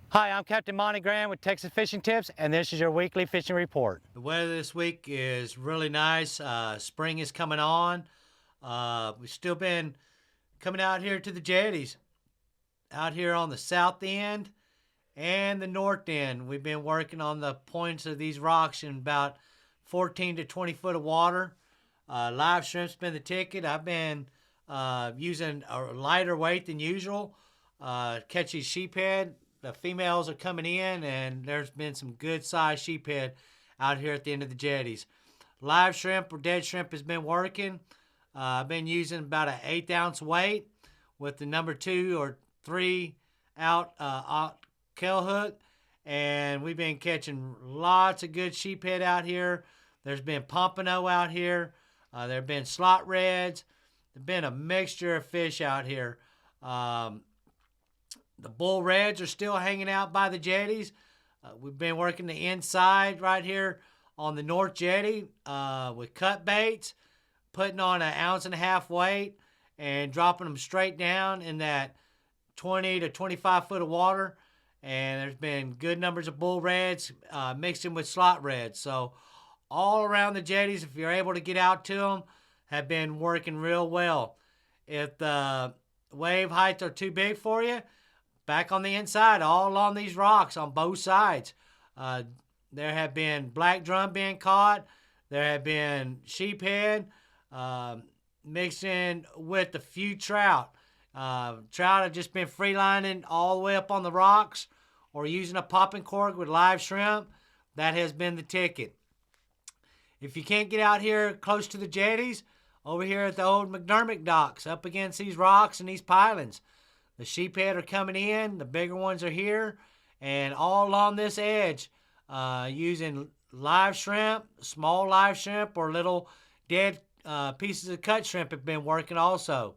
Hi, I'm Captain Monte with Texas Fishing Tips, and this is your weekly fishing report. The weather this week is really nice. Spring is coming on. We've still been coming out here to the jetties, out here on the south end and the north end. We've been working on the points of these rocks in about 14 to 20 foot of water. Live shrimp's been the ticket. I've been using a lighter weight than usual. Catch these sheephead. The females are coming in, and there's been some good sized sheephead out here at the end of the jetties. Live shrimp or dead shrimp has been working. I've been using about an 1/8 ounce weight with the number 2 or 3 out kill hook, and we've been catching lots of good sheephead out here. There's been pompano out here. There have been slot reds. There's been a mixture of fish out here. The bull reds are still hanging out by the jetties. We've been working the inside right here on the north jetty with cut baits, putting on an 1.5 ounce weight and dropping them straight down in that 20 to 25 foot of water. And there's been good numbers of bull reds mixed in with slot reds. So all around the jetties, if you're able to get out to them, have been working real well. If the wave heights are too big for you, back on the inside, all along these rocks on both sides, there have been black drum being caught. There have been sheephead mixed in with a few trout. Trout have just been freelining all the way up on the rocks or using a popping cork with live shrimp. That has been the ticket. If you can't get out here close to the jetties, over here at the old McDermott docks, up against these rocks and these pilings, the sheephead are coming in, the bigger ones are here, and all along this edge, using live shrimp, small live shrimp, or little dead pieces of cut shrimp have been working also.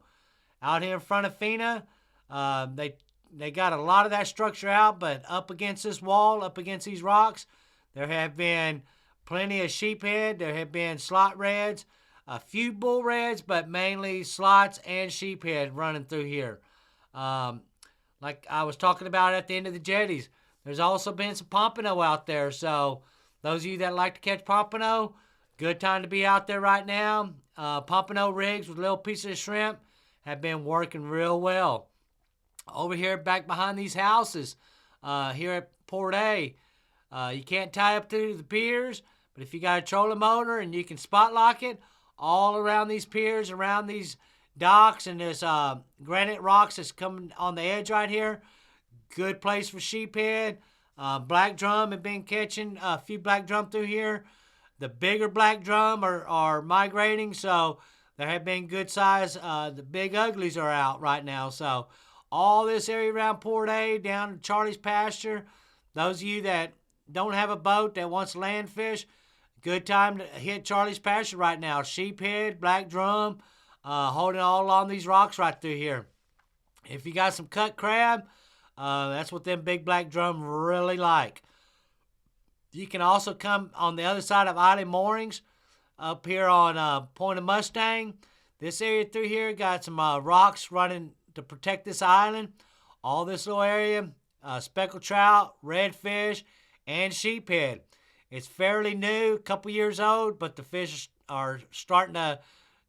Out here in front of Fina, they got a lot of that structure out, but up against this wall, up against these rocks, there have been plenty of sheephead. There have been slot reds, a few bull reds, but mainly slots and sheephead running through here. Like I was talking about at the end of the jetties, there's also been some pompano out there. So those of you that like to catch pompano, good time to be out there right now. Pompano rigs with little pieces of shrimp have been working real well. Over here back behind these houses, here at Port A, you can't tie up through the piers, but if you got a trolling motor and you can spot lock it all around these piers, around these docks and this granite rocks that's coming on the edge right here, good place for sheephead. Black drum have been catching a few black drum through here. The bigger black drum are migrating, so there have been good size. The big uglies are out right now, so all this area around Port A, down to Charlie's pasture, those of you that don't have a boat that wants land fish, good time to hit Charlie's pasture right now. Sheephead, black drum, holding all along these rocks right through here. If you got some cut crab, that's what them big black drum really like. You can also come on the other side of Island Moorings up here on Point of Mustang. This area through here got some rocks running to protect this island. All this little area, speckled trout, redfish, and sheephead. It's fairly new, a couple years old, but the fish are starting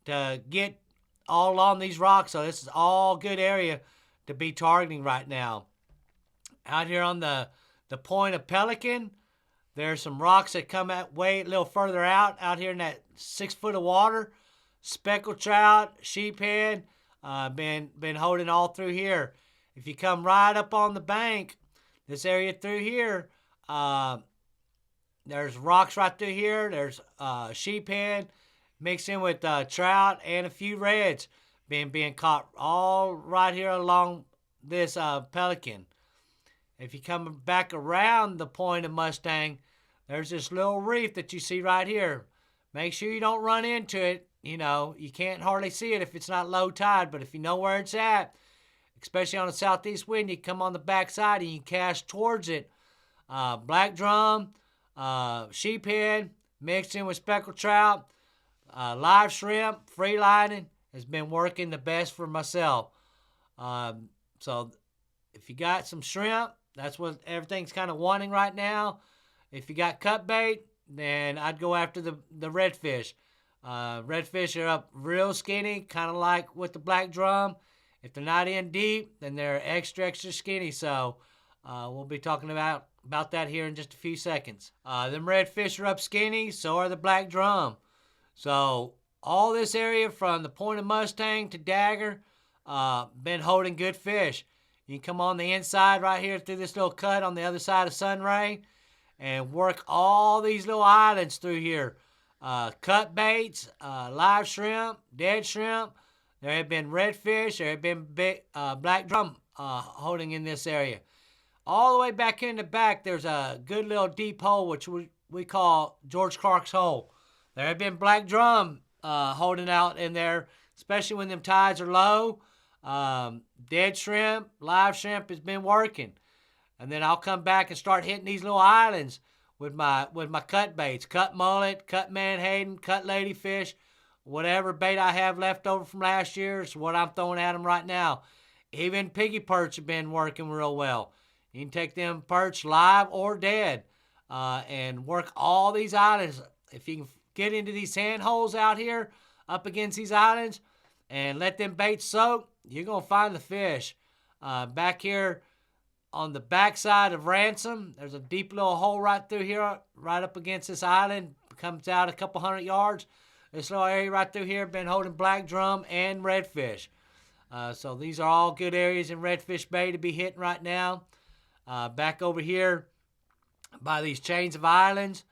to get all along these rocks. So this is all good area to be targeting right now. Out here on the point of Pelican, there's some rocks that come out way a little further out here in that 6 foot of water. Speckled trout, sheephead, been holding all through here. If you come right up on the bank, this area through here, there's rocks right through here. There's sheephead mixed in with trout and a few reds being caught all right here along this Pelican. If you come back around the point of Mustang, there's this little reef that you see right here. Make sure you don't run into it. You know, you can't hardly see it if it's not low tide, but if you know where it's at, especially on a southeast wind, you come on the backside and you cast towards it. Black drum, sheephead, mixed in with speckled trout, live shrimp, free lining has been working the best for myself. So if you got some shrimp, That's what everything's kind of wanting right now. If you got cut bait, then I'd go after the redfish. Redfish are up real skinny, kind of like with the black drum. If they're not in deep, then they're extra skinny. So we'll be talking about that here in just a few seconds. Them redfish are up skinny, so are the black drum. So all this area from the Point of Mustang to Dagger, been holding good fish. You can come on the inside right here through this little cut on the other side of Sunray and work all these little islands through here. Cut baits, live shrimp, dead shrimp. There have been redfish. There have been big, black drum holding in this area. All the way back in the back, there's a good little deep hole, which we call George Clark's hole. There have been black drum holding out in there, especially when them tides are low. Dead shrimp, live shrimp has been working. And then I'll come back and start hitting these little islands with my cut baits. Cut mullet, cut menhaden, cut ladyfish. Whatever bait I have left over from last year is what I'm throwing at them right now. Even piggy perch have been working real well. You can take them perch live or dead and work all these islands. If you can get into these sand holes out here up against these islands and let them baits soak, you're going to find the fish. Back here on the backside of Ransom, there's a deep little hole right through here, right up against this island. Comes out a couple 100 yards. This little area right through here been holding black drum and redfish. So these are all good areas in Redfish Bay to be hitting right now. Back over here by these chains of islands,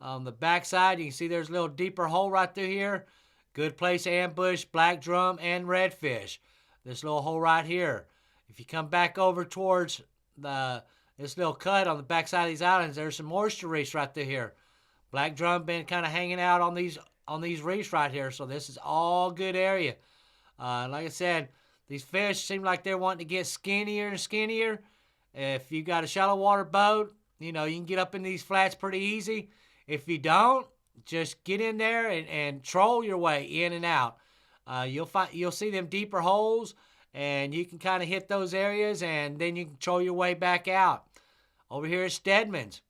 on the backside, you can see there's a little deeper hole right through here. Good place to ambush black drum and redfish. This little hole right here. If you come back over towards this little cut on the backside of these islands, there's some moisture reefs right through here. Black drum been kind of hanging out on these reefs right here, so this is all good area. Like I said, these fish seem like they're wanting to get skinnier and skinnier. If you got a shallow water boat, you can get up in these flats pretty easy. If you don't, just get in there and troll your way in and out. You'll see them deeper holes, and you can kind of hit those areas, and then you can troll your way back out. Over here at Stedman's.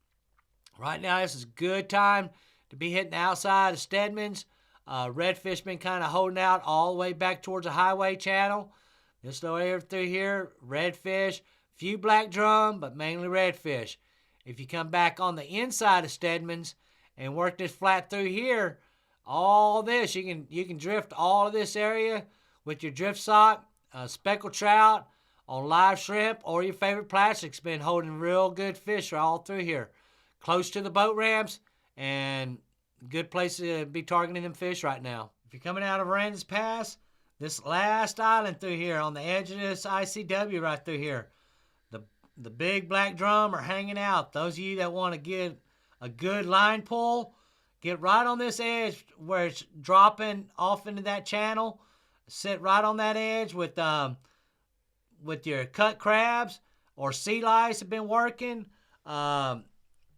Right now, this is a good time to be hitting the outside of Stedman's. Redfish been kind of holding out all the way back towards the highway channel. This little area through here, redfish, few black drum, but mainly redfish. If you come back on the inside of Stedman's and work this flat through here, all this, you can drift all of this area with your drift sock, speckled trout, on live shrimp, or your favorite plastic's been holding real good fish all through here. Close to the boat ramps, and good place to be targeting them fish right now. If you're coming out of Aransas Pass, this last island through here on the edge of this ICW right through here, the big black drum are hanging out. Those of you that want to get a good line pull, get right on this edge where it's dropping off into that channel. Sit right on that edge with your cut crabs or sea lice have been working. And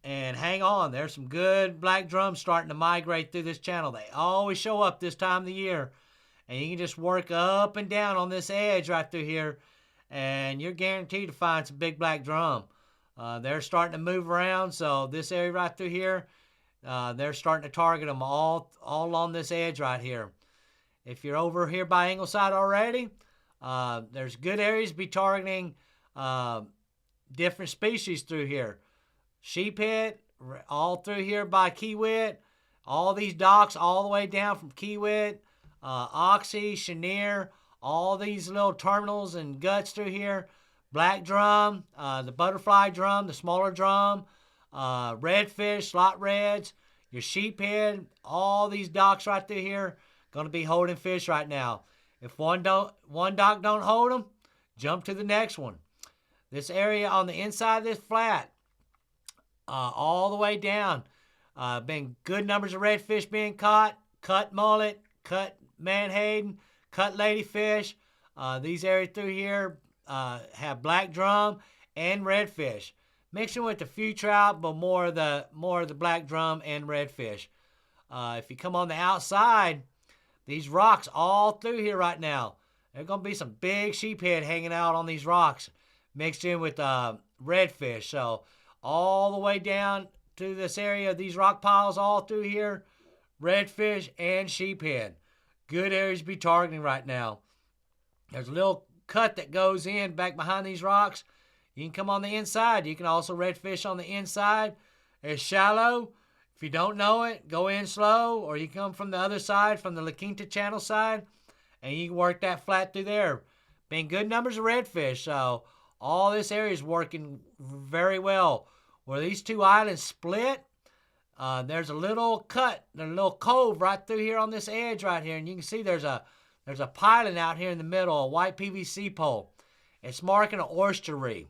hang on, there's some good black drums starting to migrate through this channel. They always show up this time of the year. And you can just work up and down on this edge right through here, and you're guaranteed to find some big black drum. They're starting to move around, so this area right through here, they're starting to target them all on this edge right here. If you're over here by Ingleside already, there's good areas to be targeting different species through here. Sheephead, all through here by Kiewit, all these docks all the way down from Kiewit, Oxy, Chenier, all these little terminals and guts through here. Black drum, the butterfly drum, the smaller drum, redfish, slot reds, your sheephead, all these docks right through here going to be holding fish right now. If one dock don't hold them, jump to the next one. This area on the inside of this flat, all the way down, been good numbers of redfish being caught, cut mullet, cut menhaden, cut ladyfish. These areas through here have black drum and redfish, mixing with a few trout, but more of the black drum and redfish. If you come on the outside, these rocks all through here right now, there's gonna be some big sheephead hanging out on these rocks, mixed in with redfish. So all the way down to this area, these rock piles all through here, redfish and sheephead. Good areas to be targeting right now. There's a little cut that goes in back behind these rocks. You can come on the inside. You can also redfish on the inside. It's shallow. If you don't know it, go in slow, or you come from the other side, from the La Quinta Channel side, and you can work that flat through there. Been good numbers of redfish, so all this area is working very well. Where these two islands split, there's a little cut, a little cove right through here on this edge right here, and you can see there's a piling out here in the middle, a white PVC pole. It's marking an oyster reef.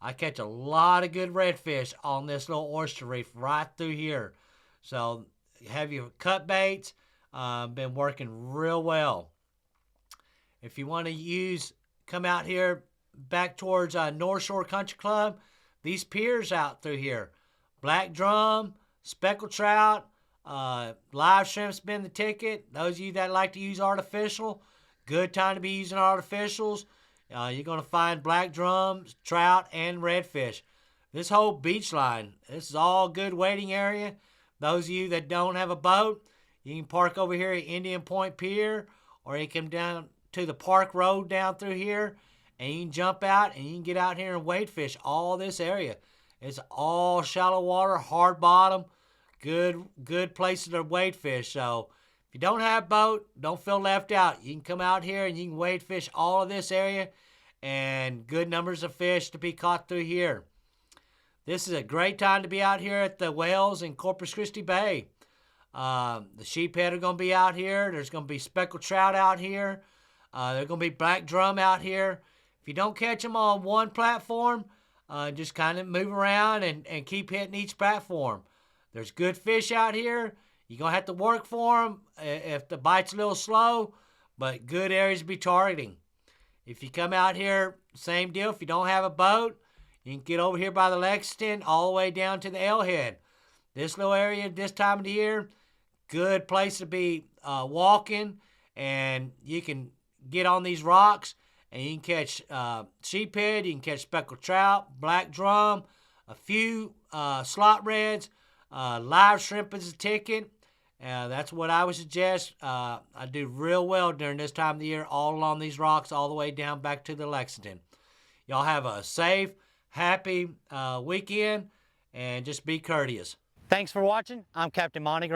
I catch a lot of good redfish on this little oyster reef right through here. So have your cut baits been working real well. If you want to come out here back towards North Shore Country Club, these piers out through here, black drum, speckled trout, live shrimp's been the ticket. Those of you that like to use artificial, good time to be using artificials. You're going to find black drums, trout, and redfish. This whole beach line, this is all good waiting area. Those of you that don't have a boat, you can park over here at Indian Point Pier, or you come down to the Park Road down through here, and you can jump out and you can get out here and wade fish all this area. It's all shallow water, hard bottom, good places to wade fish. So if you don't have a boat, don't feel left out. You can come out here and you can wade fish all of this area, and good numbers of fish to be caught through here. This is a great time to be out here at the whales in Corpus Christi Bay. The sheephead are going to be out here. There's going to be speckled trout out here. There's going to be black drum out here. If you don't catch them on one platform, just kind of move around and keep hitting each platform. There's good fish out here. You're going to have to work for them if the bite's a little slow, but good areas to be targeting. If you come out here, same deal. If you don't have a boat, you can get over here by the Lexington all the way down to the L-head. This little area this time of the year, good place to be walking, and you can get on these rocks, and you can catch sheephead, you can catch speckled trout, black drum, a few slot reds, live shrimp is a ticket. That's what I would suggest. I do real well during this time of the year, all along these rocks, all the way down back to the Lexington. Y'all have a safe, happy weekend, and just be courteous. Thanks for watching. I'm Captain Monte.